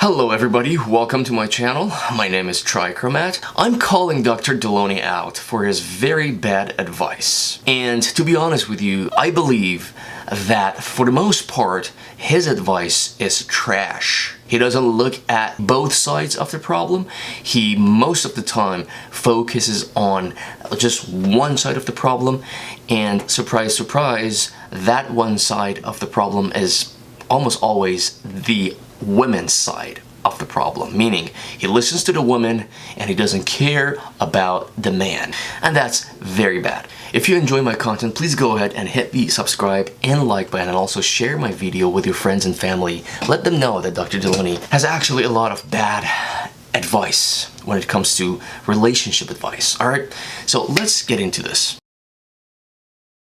Hello everybody, welcome to my channel. My name is Trichromat. I'm calling Dr. Delony out for his very bad advice. And to be honest with you, I believe that for the most part, his advice is trash. He doesn't look at both sides of the problem. He most of the time focuses on just one side of the problem, and surprise, surprise, that one side of the problem is almost always the women's side of the problem, meaning he listens to the woman and he doesn't care about the man, and that's very bad. If you enjoy my content, please go ahead and hit the subscribe and like button, and also share my video with your friends and family. Let them know that Dr. Delony has actually a lot of bad advice when it comes to relationship advice. Alright, so let's get into this.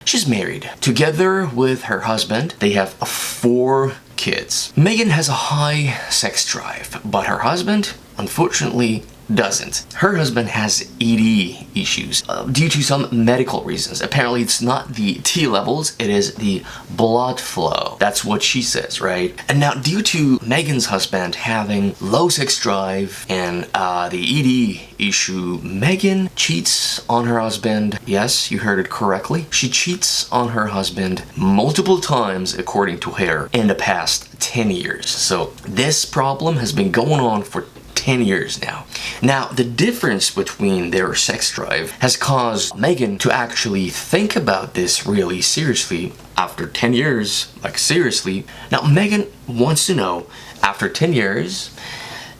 She's married. Together with her husband, they have 4 kids. Megan has a high sex drive, but her husband, unfortunately, doesn't. Her husband has ED issues due to some medical reasons. Apparently it's not the T levels, it is the blood flow. That's what she says, right? And now due to Megan's husband having low sex drive and the ED issue, Megan cheats on her husband. Yes, you heard it correctly. She cheats on her husband multiple times according to her in the past 10 years. So this problem has been going on for 10 years now. Now, the difference between their sex drive has caused Megan to actually think about this really seriously after 10 years, like seriously. Now, Megan wants to know, after 10 years,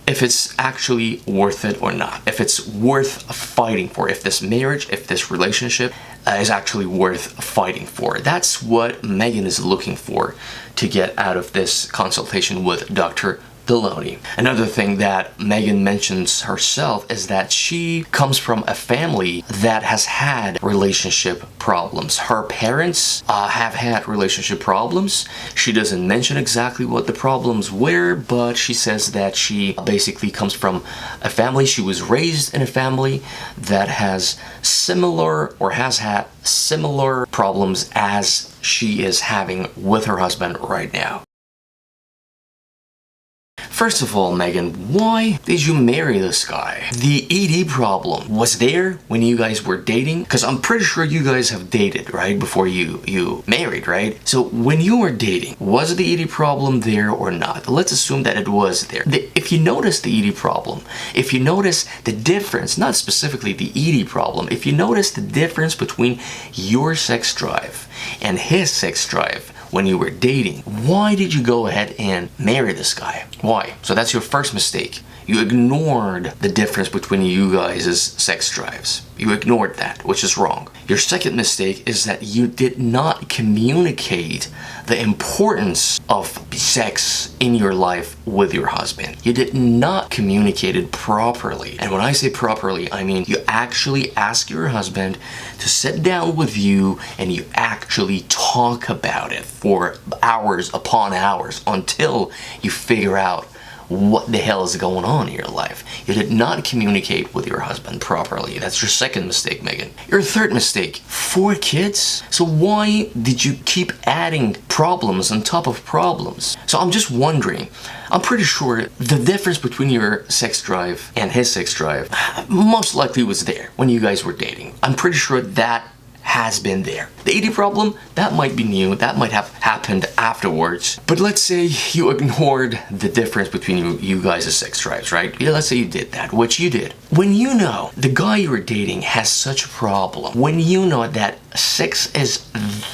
if it's actually worth it or not, if it's worth fighting for, if this marriage, if this relationship is actually worth fighting for. That's what Megan is looking for to get out of this consultation with Dr. Delony. Another thing that Megan mentions herself is that she comes from a family that has had relationship problems. Her parents have had relationship problems. She doesn't mention exactly what the problems were, but she says that she basically comes from a family. She was raised in a family that has similar or has had similar problems as she is having with her husband right now. First of all, Megan, why did you marry this guy? The ED problem was there when you guys were dating? Because I'm pretty sure you guys have dated, right? Before you married, right? So when you were dating, was the ED problem there or not? Let's assume that it was there. If you notice the ED problem, if you notice the difference, not specifically the ED problem, if you notice the difference between your sex drive and his sex drive when you were dating, why did you go ahead and marry this guy? Why? So that's your first mistake. You ignored the difference between you guys' sex drives. You ignored that, which is wrong. Your second mistake is that you did not communicate the importance of sex in your life with your husband. You did not communicate it properly. And when I say properly, I mean you actually ask your husband to sit down with you and you actually talk about it for hours upon hours until you figure out what the hell is going on in your life. You did not communicate with your husband properly. That's your second mistake, Megan. Your third mistake, 4 kids? So why did you keep adding problems on top of problems? So I'm just wondering, I'm pretty sure the difference between your sex drive and his sex drive most likely was there when you guys were dating. I'm pretty sure that has been there. The ED problem, that might be new, that might have happened afterwards, but let's say you ignored the difference between you guys' sex drives, right? Yeah, let's say you did that, which you did. When you know the guy you were dating has such a problem, when you know that sex is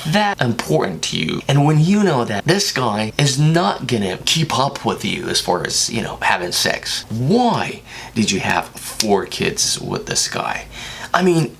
that important to you, and when you know that this guy is not gonna keep up with you as far as, you know, having sex, why did you have 4 kids with this guy? I mean,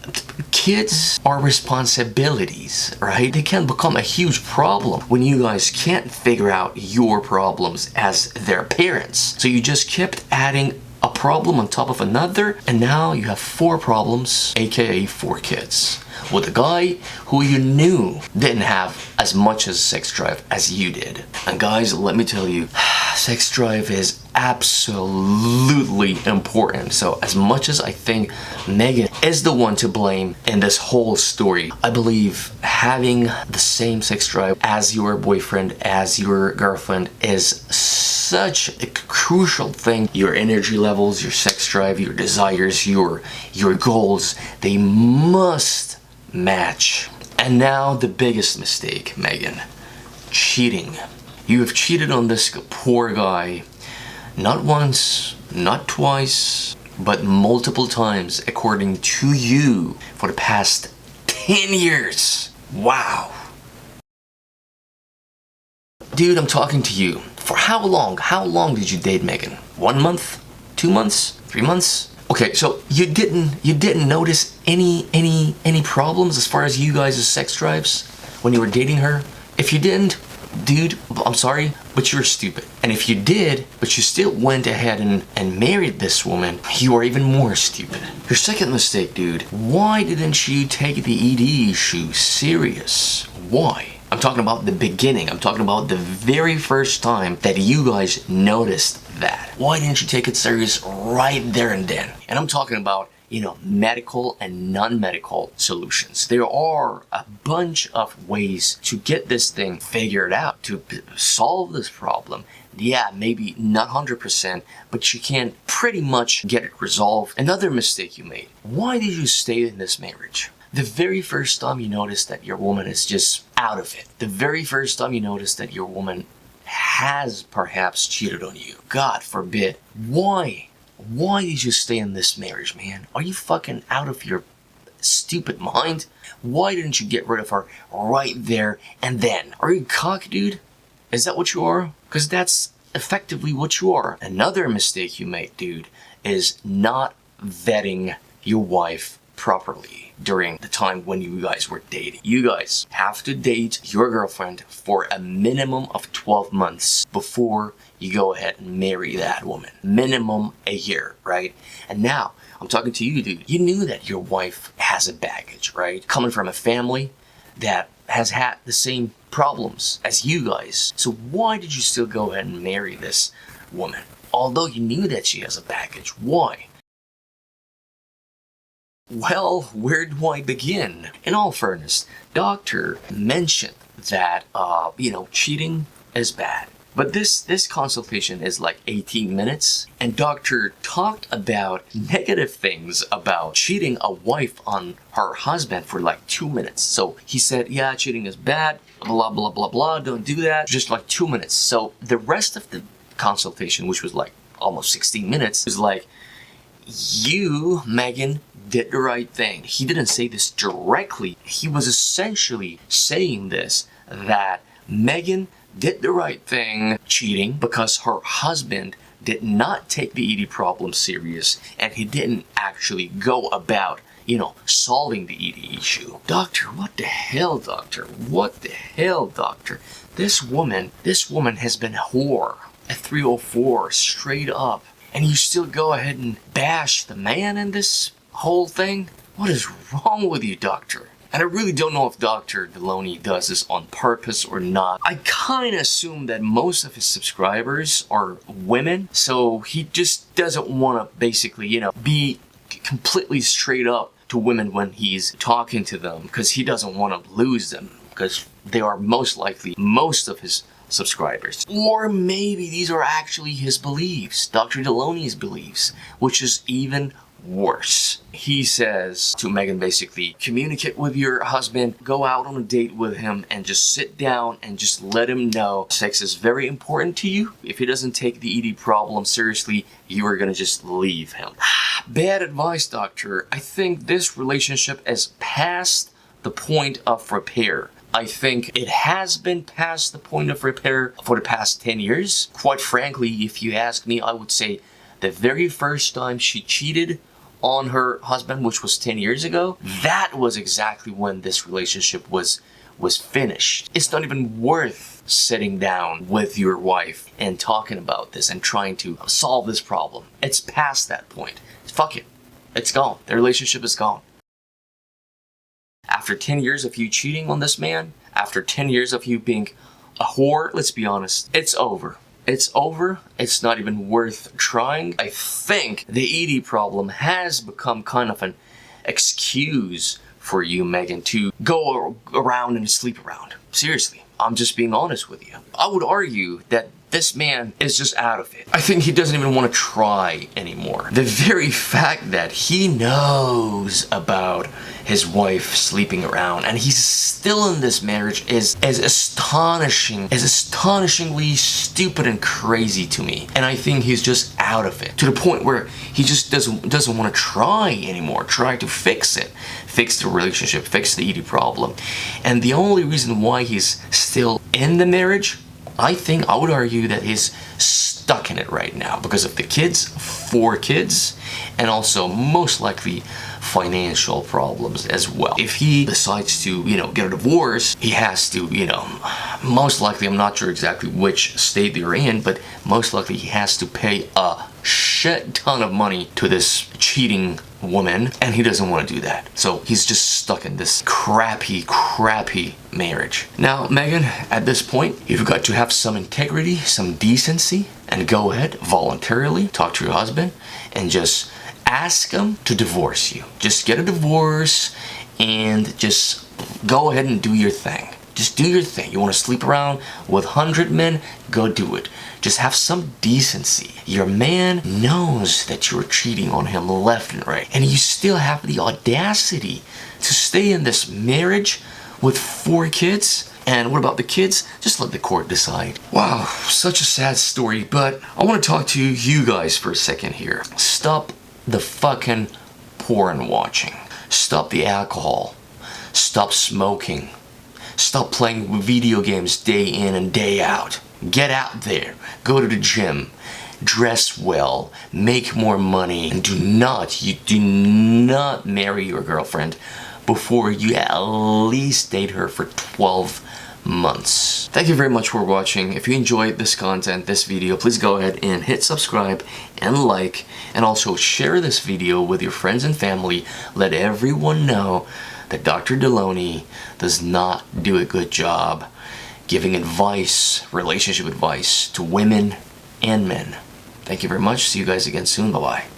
kids are responsibilities, right? They can become a huge problem when you guys can't figure out your problems as their parents. So you just kept adding a problem on top of another, and now you have 4 problems, aka 4 kids. with a guy who you knew didn't have as much as sex drive as you did. And guys, let me tell you, sex drive is absolutely important. So as much as I think Megan is the one to blame in this whole story, I believe having the same sex drive as your boyfriend, as your girlfriend, is such a crucial thing. Your energy levels, your sex drive, your desires, your goals, they must match. And now the biggest mistake, Megan, cheating. You have cheated on this poor guy, not once, not twice, but multiple times, according to you, for the past 10 years. Wow. Dude, I'm talking to you. For how long? How long did you date Megan? 1 month? 2 months? 3 months? Okay, so you didn't notice any problems as far as you guys' sex drives when you were dating her? If you didn't, dude, I'm sorry, but you're stupid. And if you did, but you still went ahead and married this woman, you are even more stupid. Your second mistake, dude, why didn't you take the ED issue serious? Why? I'm talking about the beginning. I'm talking about the very first time that you guys noticed that. Why didn't you take it serious right there and then? And I'm talking about, you know, medical and non-medical solutions. There are a bunch of ways to get this thing figured out, to solve this problem. Yeah, maybe not 100%, but you can pretty much get it resolved. Another mistake you made. Why did you stay in this marriage? The very first time you noticed that your woman is just out of it. The very first time you noticed that your woman has perhaps cheated on you. God forbid. Why? Why did you stay in this marriage, man? Are you fucking out of your stupid mind? Why didn't you get rid of her right there and then? Are you cock, dude? Is that what you are? Because that's effectively what you are. Another mistake you made, dude, is not vetting your wife properly during the time when you guys were dating. You guys have to date your girlfriend for a minimum of 12 months before you go ahead and marry that woman. Minimum a year, right? And now, I'm talking to you, dude. You knew that your wife has a baggage, right? Coming from a family that has had the same problems as you guys. So why did you still go ahead and marry this woman? Although you knew that she has a baggage, why? Well, where do I begin? In all fairness, doctor mentioned that, cheating is bad. But this consultation is like 18 minutes, and doctor talked about negative things about cheating a wife on her husband for like 2 minutes. So he said, yeah, cheating is bad, blah, blah, blah, blah, don't do that. Just like 2 minutes. So the rest of the consultation, which was like almost 16 minutes, is like, you, Megan, did the right thing. He didn't say this directly. He was essentially saying this, that Megan did the right thing cheating because her husband did not take the ED problem serious, and he didn't actually go about, solving the ED issue. Doctor, what the hell, doctor? What the hell, doctor? This woman has been a whore, a 304, straight up. And you still go ahead and bash the man in this whole thing? What is wrong with you, doctor? And I really don't know if Dr. Delony does this on purpose or not. I kind of assume that most of his subscribers are women, so he just doesn't want to basically, be completely straight up to women when he's talking to them, because he doesn't want to lose them, because they are most likely most of his subscribers. Or maybe these are actually his beliefs, Dr. Delony's beliefs, which is even worse. He says to Megan basically, communicate with your husband, go out on a date with him, and just sit down and just let him know sex is very important to you. If he doesn't take the ED problem seriously, you are gonna just leave him. Bad advice, doctor. I think this relationship is past the point of repair. I think it has been past the point of repair for the past 10 years. Quite frankly, if you ask me, I would say the very first time she cheated on her husband, which was 10 years ago, that was exactly when this relationship was finished. It's not even worth sitting down with your wife and talking about this and trying to solve this problem. It's past that point. Fuck it. It's gone. The relationship is gone. After 10 years of you cheating on this man, after 10 years of you being a whore, let's be honest, it's over. It's over. It's not even worth trying. I think the ED problem has become kind of an excuse for you, Megan, to go around and sleep around. Seriously, I'm just being honest with you. I would argue that this man is just out of it. I think he doesn't even want to try anymore. The very fact that he knows about his wife sleeping around and he's still in this marriage is astonishingly stupid and crazy to me. And I think he's just out of it to the point where he just doesn't want to try anymore. Try to fix it, fix the relationship, fix the ED problem. And the only reason why he's still in the marriage, I would argue that he's stuck in it right now because of the kids, 4 kids, and also most likely financial problems as well. If he decides to, get a divorce, he has to, most likely, I'm not sure exactly which state they're in, but most likely he has to pay a shit ton of money to this cheating woman, and he doesn't want to do that. So he's just stuck in this crappy marriage. Now, Megan, at this point, you've got to have some integrity, some decency, and go ahead, voluntarily talk to your husband and just ask him to divorce you. Just get a divorce and just go ahead and do your thing. Just do your thing. You want to sleep around with 100 men? Go do it. Just have some decency. Your man knows that you're cheating on him left and right, and you still have the audacity to stay in this marriage with 4 kids? And what about the kids? Just let the court decide. Wow, such a sad story, but I want to talk to you guys for a second here. Stop the fucking porn watching. Stop the alcohol. Stop smoking. Stop playing video games day in and day out. Get out there. Go to the gym. Dress well. Make more money. And you do not marry your girlfriend before you at least date her for 12 months. Thank you very much for watching. If you enjoyed this content, this video, please go ahead and hit subscribe and like, and also share this video with your friends and family. Let everyone know that Dr. Delony does not do a good job giving advice, relationship advice, to women and men. Thank you very much. See you guys again soon. Bye-bye.